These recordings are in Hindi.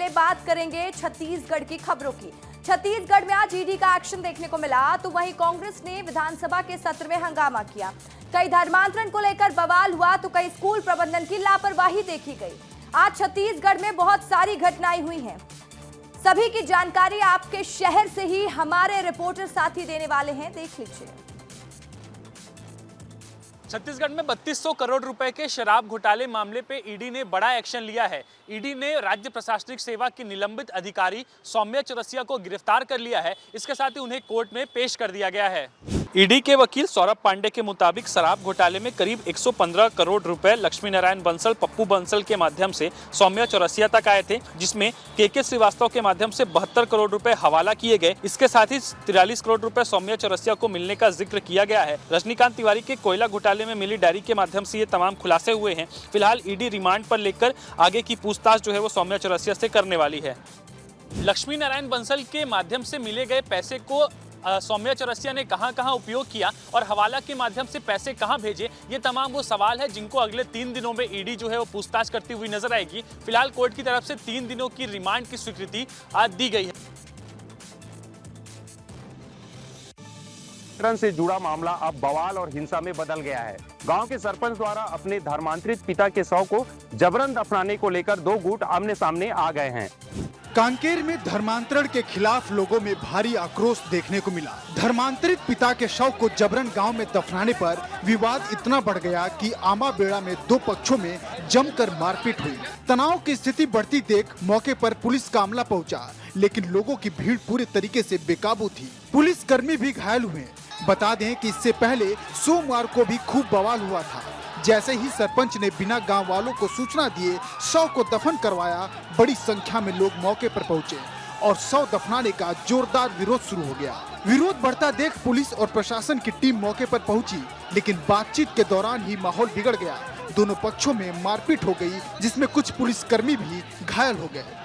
में बात करेंगे छत्तीसगढ़ की खबरों की। छत्तीसगढ़ में आज ईडी का एक्शन देखने को मिला, तो वहीं कांग्रेस ने विधानसभा के सत्र में हंगामा किया। कई धर्मांतरण को लेकर बवाल हुआ, तो कई स्कूल प्रबंधन की लापरवाही देखी गई। आज छत्तीसगढ़ में बहुत सारी घटनाएं हुई हैं। सभी की जानकारी आपके शहर से ही हमारे रिपोर्टर साथी देने वाले हैं, देख लीजिए। छत्तीसगढ़ में 3200 करोड़ रुपए के शराब घोटाले मामले पे ईडी ने बड़ा एक्शन लिया है। ईडी ने राज्य प्रशासनिक सेवा की निलंबित अधिकारी सौम्या चौरसिया को गिरफ्तार कर लिया है। इसके साथ ही उन्हें कोर्ट में पेश कर दिया गया है। ईडी के वकील सौरभ पांडे के मुताबिक शराब घोटाले में करीब 115 करोड़ रुपए लक्ष्मी नारायण बंसल, पप्पू बंसल के माध्यम से सौम्या चौरसिया तक आए थे, जिसमें के श्रीवास्तव के माध्यम से 72 करोड़ रुपए हवाला किए गए। इसके साथ ही 43 करोड़ रुपए सौम्या चौरसिया को मिलने का जिक्र किया गया है। रजनीकांत तिवारी के कोयला घोटाले में मिली डायरी के माध्यम से ये तमाम खुलासे हुए हैं। फिलहाल ईडी रिमांड पर लेकर आगे की पूछताछ जो है वो सौम्या चौरसिया से करने वाली है। लक्ष्मी नारायण बंसल के माध्यम से मिले गए पैसे को सौम्या चौरसिया ने कहां उपयोग किया और हवाला के माध्यम से पैसे कहां भेजे, ये तमाम वो सवाल है जिनको अगले 3 दिनों में ईडी जो है वो पूछताछ करती हुई नजर आएगी। फिलहाल कोर्ट की तरफ से 3 दिनों की रिमांड की स्वीकृति आज दी गई है। से जुड़ा मामला अब बवाल और हिंसा में बदल गया है। गांव के सरपंच द्वारा अपने धर्मांतरित पिता के शव को जबरन दफनाने को लेकर दो गुट आमने सामने आ गए हैं। कांकेर में धर्मांतरण के खिलाफ लोगों में भारी आक्रोश देखने को मिला। धर्मांतरित पिता के शव को जबरन गांव में दफनाने पर विवाद इतना बढ़ गया कि आमा बेड़ा में दो पक्षों में जमकर मारपीट हुई। तनाव की स्थिति बढ़ती देख मौके पर पुलिस का अमला पहुंचा, लेकिन लोगों की भीड़ पूरे तरीके से बेकाबू थी। पुलिस कर्मी भी घायल हुए। बता दें कि इससे पहले सोमवार को भी खूब बवाल हुआ था। जैसे ही सरपंच ने बिना गांव वालों को सूचना दिए शव को दफन करवाया, बड़ी संख्या में लोग मौके पर पहुंचे और शव दफनाने का जोरदार विरोध शुरू हो गया। विरोध बढ़ता देख पुलिस और प्रशासन की टीम मौके पर पहुंची, लेकिन बातचीत के दौरान ही माहौल बिगड़ गया। दोनों पक्षों में मारपीट हो गई, जिसमें कुछ पुलिसकर्मी भी घायल हो गए।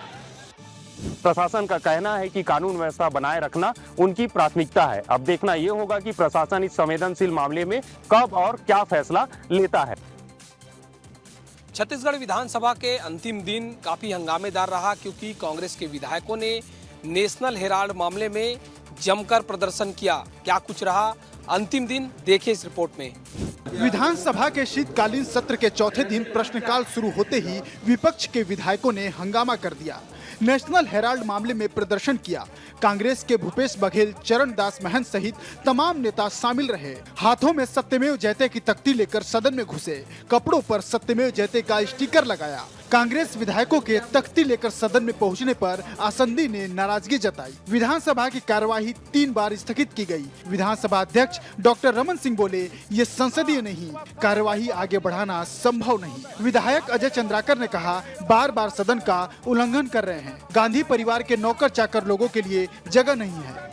प्रशासन का कहना है कि कानून व्यवस्था बनाए रखना उनकी प्राथमिकता है। अब देखना ये होगा कि प्रशासन इस संवेदनशील मामले में कब और क्या फैसला लेता है। छत्तीसगढ़ विधानसभा के अंतिम दिन काफी हंगामेदार रहा, क्योंकि कांग्रेस के विधायकों ने नेशनल हेराल्ड मामले में जमकर प्रदर्शन किया। क्या कुछ रहा अंतिम दिन, देखिए इस रिपोर्ट में। विधानसभा के शीतकालीन सत्र के चौथे दिन प्रश्नकाल शुरू होते ही विपक्ष के विधायकों ने हंगामा कर दिया। नेशनल हेराल्ड मामले में प्रदर्शन किया। कांग्रेस के भूपेश बघेल, चरण दास महंत सहित तमाम नेता शामिल रहे। हाथों में सत्यमेव जयते की तख्ती लेकर सदन में घुसे। कपड़ों पर सत्यमेव जयते का स्टिकर लगाया। कांग्रेस विधायकों के तख्ती लेकर सदन में पहुंचने पर आसंदी ने नाराजगी जताई। विधानसभा की कार्यवाही 3 बार स्थगित की गई। विधानसभा अध्यक्ष डॉक्टर रमन सिंह बोले, ये संसदीय नहीं, कार्यवाही आगे बढ़ाना संभव नहीं। विधायक अजय चंद्राकर ने कहा, बार बार सदन का उल्लंघन कर रहे हैं। गांधी परिवार के नौकर चाकर लोगों के लिए जगह नहीं है।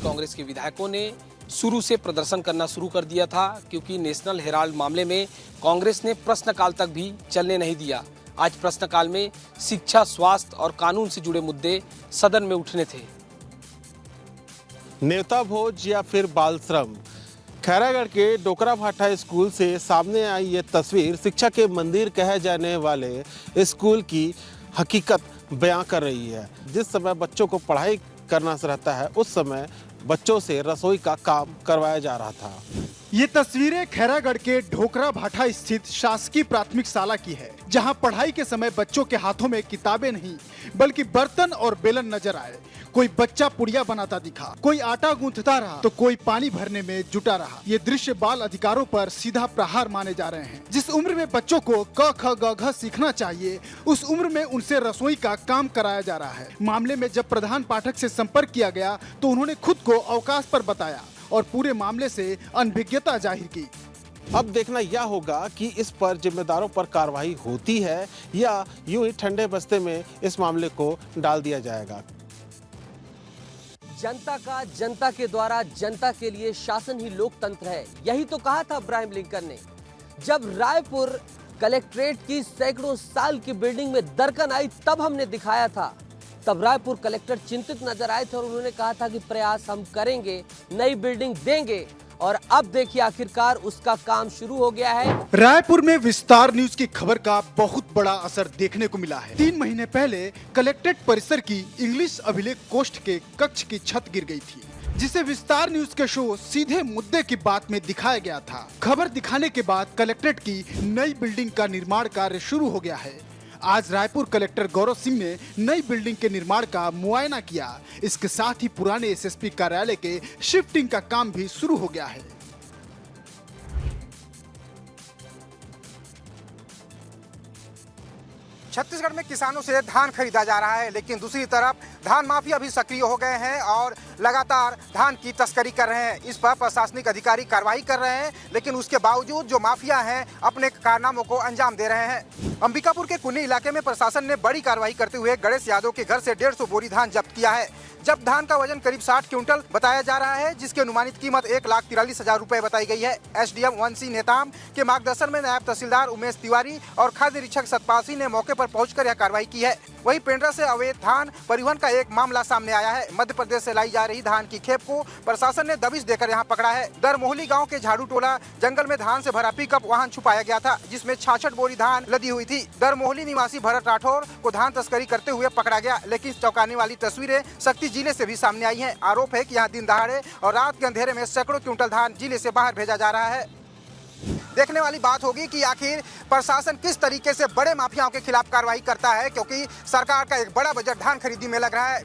कांग्रेस के विधायकों ने शुरू से प्रदर्शन करना शुरू कर दिया था, क्योंकि नेशनल हेराल्ड मामले में कांग्रेस ने प्रश्नकाल तक भी चलने नहीं दिया। आज प्रश्नकाल में शिक्षा, स्वास्थ्य और कानून से जुड़े मुद्दे सदन में उठने थे। नेवता भोज या फिर बाल श्रम, खैरागढ़ के डोकरा भाटा स्कूल से सामने आई ये तस्वीर शिक्षा के मंदिर कहे जाने वाले स्कूल की हकीकत बयां कर रही है। जिस समय बच्चों को पढ़ाई करना रहता है, उस समय बच्चों से रसोई का काम करवाया जा रहा था। ये तस्वीरें खैरागढ़ के ढोकरा भाटा स्थित शासकीय प्राथमिक शाला की है, जहां पढ़ाई के समय बच्चों के हाथों में किताबें नहीं बल्कि बर्तन और बेलन नजर आए। कोई बच्चा पुड़िया बनाता दिखा, कोई आटा गूंथता रहा, तो कोई पानी भरने में जुटा रहा। ये दृश्य बाल अधिकारों पर सीधा प्रहार माने जा रहे हैं। जिस उम्र में बच्चों को क ख ग घ सीखना चाहिए, उस उम्र में उनसे रसोई का काम कराया जा रहा है। मामले में जब प्रधान पाठक से संपर्क किया गया, तो उन्होंने खुद को अवकाश पर बताया और पूरे मामले से अनभिज्ञता जाहिर की। अब देखना यह होगा कि इस पर जिम्मेदारों पर कार्रवाई होती है या यूं ही ठंडे बस्ते में इस मामले को डाल दिया जाएगा। जनता का जनता के द्वारा जनता के लिए शासन ही लोकतंत्र है, यही तो कहा था अब्राहम लिंकन ने। जब रायपुर कलेक्ट्रेट की सैकड़ों साल की बिल्डिंग में दरकन आई, तब हमने दिखाया था। तब रायपुर कलेक्टर चिंतित नजर आए थे और उन्होंने कहा था कि प्रयास हम करेंगे, नई बिल्डिंग देंगे। और अब देखिए आखिरकार उसका काम शुरू हो गया है। रायपुर में विस्तार न्यूज की खबर का बहुत बड़ा असर देखने को मिला है। 3 महीने पहले कलेक्ट्रेट परिसर की इंग्लिश अभिलेख कोष्ठ के कक्ष की छत गिर गई थी, जिसे विस्तार न्यूज के शो सीधे मुद्दे की बात में दिखाया गया था। खबर दिखाने के बाद कलेक्ट्रेट की नई बिल्डिंग का निर्माण कार्य शुरू हो गया है। आज रायपुर कलेक्टर गौरव सिंह ने नई बिल्डिंग के निर्माण का मुआयना किया। इसके साथ ही पुराने एसएसपी कार्यालय के शिफ्टिंग का काम भी शुरू हो गया है। छत्तीसगढ़ में किसानों से धान खरीदा जा रहा है, लेकिन दूसरी तरफ धान माफिया भी सक्रिय हो गए हैं और लगातार धान की तस्करी कर रहे हैं। इस पर प्रशासनिक अधिकारी कार्रवाई कर रहे हैं, लेकिन उसके बावजूद जो माफिया हैं अपने कारनामों को अंजाम दे रहे हैं। अंबिकापुर के कुन्नी इलाके में प्रशासन ने बड़ी कार्रवाई करते हुए गणेश यादव के घर से 150 बोरी धान जब्त किया है। जब धान का वजन करीब 60 क्विंटल बताया जा रहा है, जिसकी अनुमानित कीमत 1,43,000 रुपए बताई गई है। एसडीएम वंशी नेताम के मार्गदर्शन में नायब तहसीलदार उमेश तिवारी और खाद्य निरीक्षक सतपाल सिंह ने मौके पर पहुंचकर यह कार्रवाई की है। वहीं पेंड्रा से अवैध धान परिवहन का एक मामला सामने आया है। मध्य प्रदेश से लाई जा रही धान की खेप को प्रशासन ने दबिश देकर यहां पकड़ा है। दरमोहली गांव के झाड़ू टोला जंगल में धान से भरा पिकअप वाहन छुपाया गया था, जिसमें 66 बोरी धान लदी हुई थी। दरमोहली निवासी भरत राठौर को धान तस्करी करते हुए पकड़ा गया, लेकिन चौंकाने वाली तस्वीरें शक्ति जिले से भी सामने आई हैं। आरोप है कि यहां दिन दहाड़े और रात के अंधेरे में सैकड़ों क्विंटल धान जिले से बाहर भेजा जा रहा है। देखने वाली बात होगी कि आखिर प्रशासन किस तरीके से बड़े माफियाओं के खिलाफ कार्रवाई करता है, क्योंकि सरकार का एक बड़ा बजट धान खरीदी में लग रहा है।